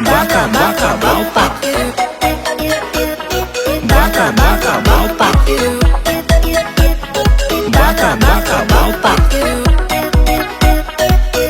Baka baka balpak. Baka baka balpak. Baka baka balpak.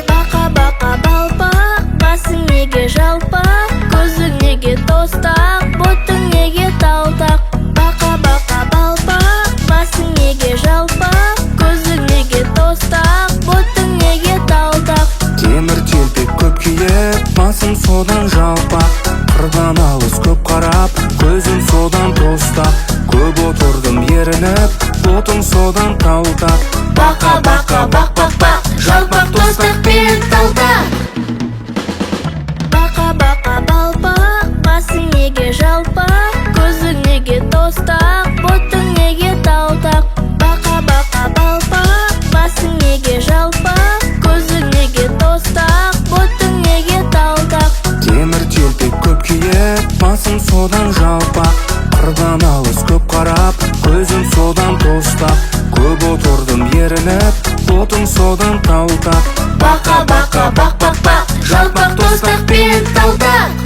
Бака бака балпақ, басың неге жалпақ, көзің неге тостақ, ботың неге талтақ. Бака бака балпақ, басың неге жалпақ, көзің неге тостақ, ботың неге талтақ. Темір телпек көп киіп, басым содан жалпақ. Қырдан алыс көп қарап, көзім содан тостақ. Көп отырдым ерініп, ботым содан талтақ. Бака бака бақ бақ бақ, жалпақ тостақ пен талтақ. Бака бака балпақ, басың неге жалпақ, көзің неге тостақ, ботың неге талтақ. Бака бака балпақ, басың неге жалпақ, көзің неге тостақ, ботың неге талтақ. Темір телпек көп киіп, басым содан жалпақ. Қырдан алыс көп қарап, көзім содан тостақ. Көп отырдым ерініп, ботым содан талтақ. Бака бака бақ бақ бақ, жалпақ тостақ пен талтақ.